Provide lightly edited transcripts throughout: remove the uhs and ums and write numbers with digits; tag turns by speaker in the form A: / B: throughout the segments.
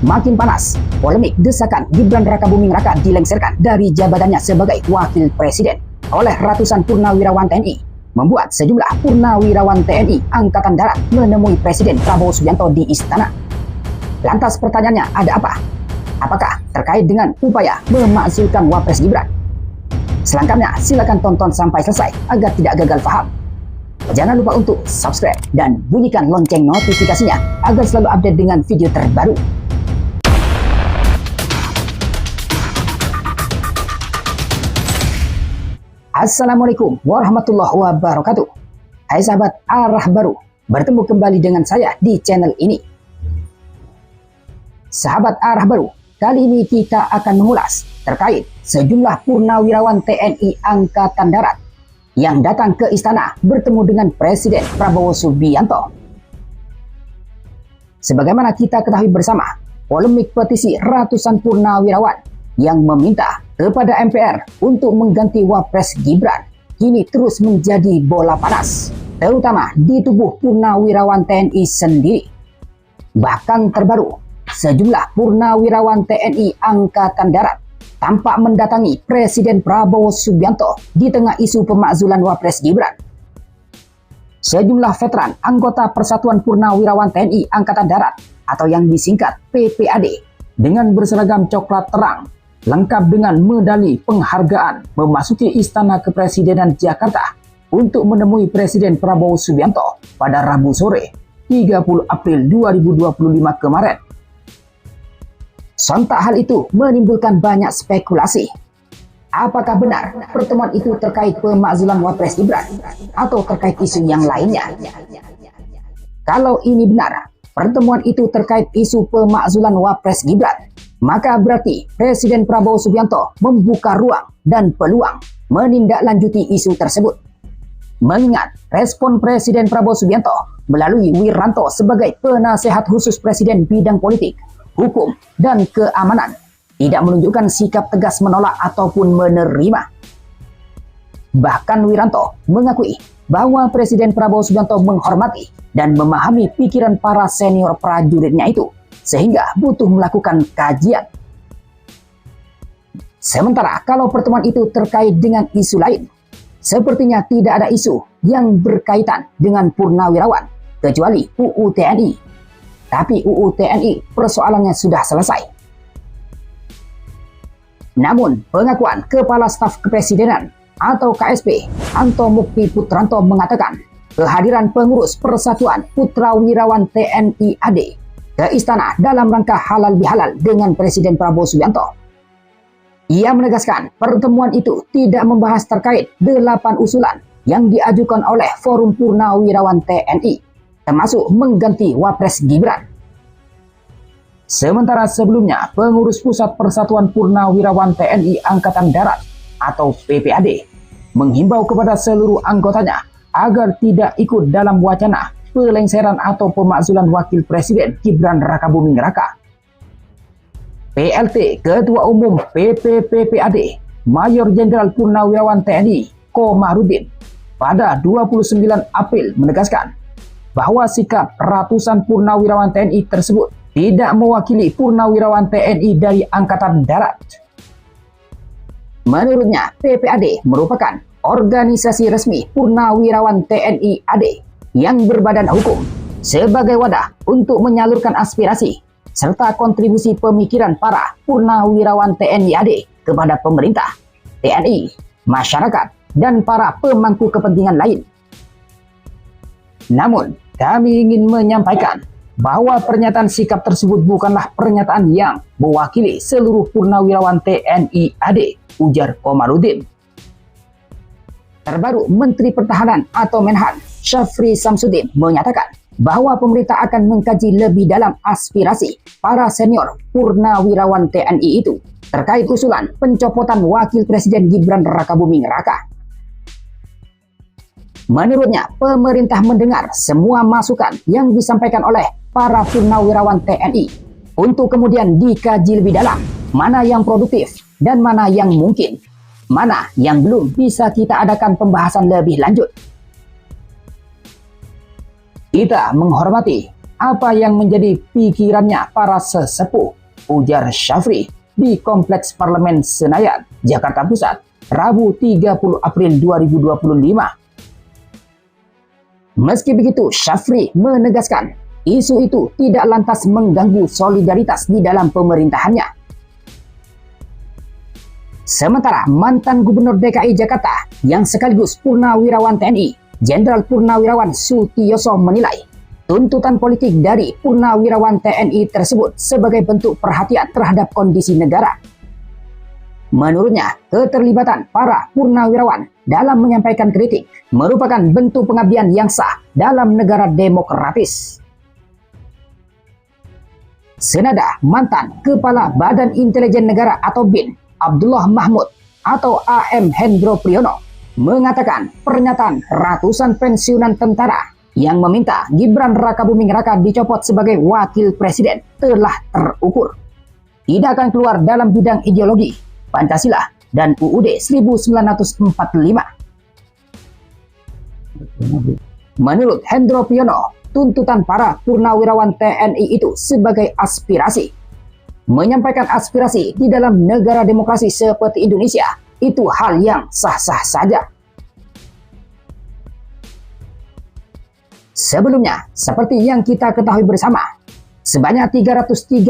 A: makin panas. Polemik desakan Gibran Rakabuming Raka dilengsarkan dari jabatannya sebagai Wakil Presiden oleh ratusan purnawirawan TNI membuat sejumlah purnawirawan TNI Angkatan Darat menemui Presiden Prabowo Subianto di istana. Lantas pertanyaannya, ada apa? Apakah terkait dengan upaya memakzulkan Wapres Gibran? Selengkapnya silakan tonton sampai selesai agar tidak gagal paham. Jangan lupa untuk subscribe dan bunyikan lonceng notifikasinya agar selalu update dengan video terbaru. Assalamualaikum warahmatullahi wabarakatuh. Hai sahabat Arah Baru, bertemu kembali dengan saya di channel ini. Sahabat Arah Baru, kali ini kita akan mengulas terkait sejumlah purnawirawan TNI Angkatan Darat yang datang ke istana bertemu dengan Presiden Prabowo Subianto. Sebagaimana kita ketahui bersama, polemik petisi ratusan purnawirawan yang meminta kepada MPR untuk mengganti Wapres Gibran kini terus menjadi bola panas, terutama di tubuh purnawirawan TNI sendiri. Bahkan terbaru, sejumlah purnawirawan TNI Angkatan Darat tampak mendatangi Presiden Prabowo Subianto di tengah isu pemakzulan Wapres Gibran. Sejumlah veteran anggota Persatuan Purnawirawan TNI Angkatan Darat atau yang disingkat PPAD dengan berseragam coklat terang lengkap dengan medali penghargaan memasuki Istana Kepresidenan Jakarta untuk menemui Presiden Prabowo Subianto pada Rabu sore 30 April 2025 kemarin. Sontak hal itu menimbulkan banyak spekulasi. Apakah benar pertemuan itu terkait pemakzulan Wapres Gibran atau terkait isu yang lainnya? Kalau ini benar, pertemuan itu terkait isu pemakzulan Wapres Gibran, maka berarti Presiden Prabowo Subianto membuka ruang dan peluang menindaklanjuti isu tersebut. Mengingat respon Presiden Prabowo Subianto melalui Wiranto sebagai penasehat khusus Presiden bidang politik, hukum, dan keamanan tidak menunjukkan sikap tegas menolak ataupun menerima. Bahkan Wiranto mengakui bahwa Presiden Prabowo Subianto menghormati dan memahami pikiran para senior prajuritnya itu, sehingga butuh melakukan kajian. Sementara kalau pertemuan itu terkait dengan isu lain, sepertinya tidak ada isu yang berkaitan dengan purnawirawan kecuali UU TNI. Tapi UU TNI persoalannya sudah selesai. Namun pengakuan Kepala Staf Kepresidenan atau KSP Anto Mukti Putranto mengatakan kehadiran pengurus Persatuan Purnawirawan TNI AD ke istana dalam rangka halal bihalal dengan Presiden Prabowo Subianto. Ia menegaskan pertemuan itu tidak membahas terkait 8 usulan yang diajukan oleh Forum Purnawirawan TNI, termasuk mengganti Wapres Gibran. Sementara sebelumnya, pengurus Pusat Persatuan Purnawirawan TNI Angkatan Darat atau PPAD menghimbau kepada seluruh anggotanya agar tidak ikut dalam wacana pelengseran atau pemakzulan Wakil Presiden Gibran Rakabuming Raka. PLT Ketua Umum PPPPAD Mayor Jenderal Purnawirawan TNI Komarudin pada 29 April menegaskan bahwa sikap ratusan purnawirawan TNI tersebut tidak mewakili purnawirawan TNI dari Angkatan Darat. Menurutnya, PPAD merupakan organisasi resmi purnawirawan TNI AD yang berbadan hukum sebagai wadah untuk menyalurkan aspirasi serta kontribusi pemikiran para purnawirawan TNI AD kepada pemerintah, TNI, masyarakat, dan para pemangku kepentingan lain. Namun, kami ingin menyampaikan bahwa pernyataan sikap tersebut bukanlah pernyataan yang mewakili seluruh purnawirawan TNI AD, ujar Komarudin. Terbaru, Menteri Pertahanan atau Menhan Syafri Samsudin menyatakan bahwa pemerintah akan mengkaji lebih dalam aspirasi para senior purnawirawan TNI itu terkait usulan pencopotan Wakil Presiden Gibran Rakabuming Raka. Menurutnya, pemerintah mendengar semua masukan yang disampaikan oleh para purnawirawan TNI untuk kemudian dikaji lebih dalam mana yang produktif dan mana yang mungkin, mana yang belum bisa kita adakan pembahasan lebih lanjut. Kita menghormati apa yang menjadi pikirannya para sesepuh ujar Syafri di Kompleks Parlemen Senayan, Jakarta Pusat, Rabu 30 April 2025. Meski begitu, Syafri menegaskan isu itu tidak lantas mengganggu solidaritas di dalam pemerintahannya. Sementara mantan Gubernur DKI Jakarta yang sekaligus Purnawirawan TNI, Jenderal Purnawirawan Sutioso menilai tuntutan politik dari Purnawirawan TNI tersebut sebagai bentuk perhatian terhadap kondisi negara. Menurutnya, keterlibatan para Purnawirawan dalam menyampaikan kritik merupakan bentuk pengabdian yang sah dalam negara demokratis. Senada mantan Kepala Badan Intelijen Negara atau BIN, Abdullah Mahmud atau AM Hendro Priyono, mengatakan pernyataan ratusan pensiunan tentara yang meminta Gibran Rakabuming Raka dicopot sebagai wakil presiden telah terukur. Tidak akan keluar dalam bidang ideologi, Pancasila, dan UUD 1945. Menurut Hendro Priyono, tuntutan para Purnawirawan TNI itu sebagai aspirasi. Menyampaikan aspirasi di dalam negara demokrasi seperti Indonesia itu hal yang sah-sah saja. Sebelumnya, seperti yang kita ketahui bersama, sebanyak 332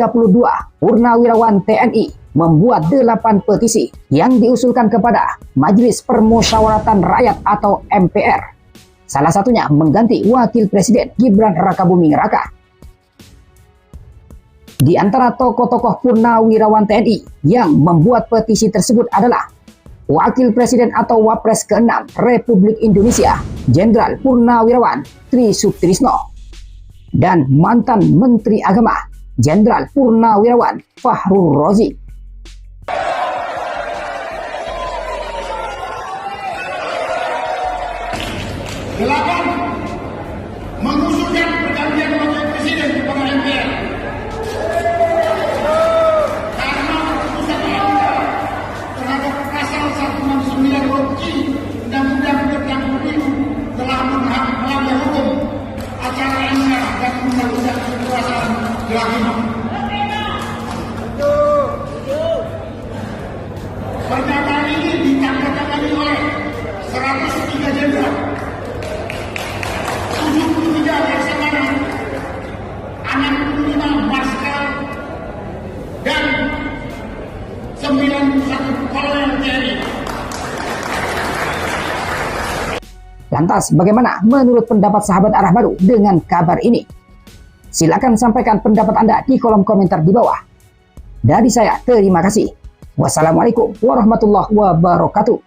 A: Purnawirawan TNI membuat 8 petisi yang diusulkan kepada Majelis Permusyawaratan Rakyat atau MPR. Salah satunya mengganti Wakil Presiden Gibran Rakabuming Raka. Di antara tokoh-tokoh Purnawirawan TNI yang membuat petisi tersebut adalah Wakil Presiden atau Wapres ke-6 Republik Indonesia, Jenderal Purnawirawan Tri Sutrisno, dan mantan Menteri Agama, Jenderal Purnawirawan Fahrul Razi.
B: Delapan, mengusulkan pergantian Wakil Presiden kepada MPR. Karena keputusan MK terhadap pasal 169 huruf I Undang-Undang tentang Pemilu telah melanggar hukum acara MK dan Undang-Undang Kekuasaan Kehakiman. Pernyataan ini ditandatangani oleh 103 jenderal, 73 laksamana, 65 marskal, dan 91 kolonel TNI.
A: Lantas bagaimana menurut pendapat sahabat arah baru dengan kabar ini? Silakan sampaikan pendapat Anda di kolom komentar di bawah. Dari saya, terima kasih. Wassalamualaikum warahmatullahi wabarakatuh.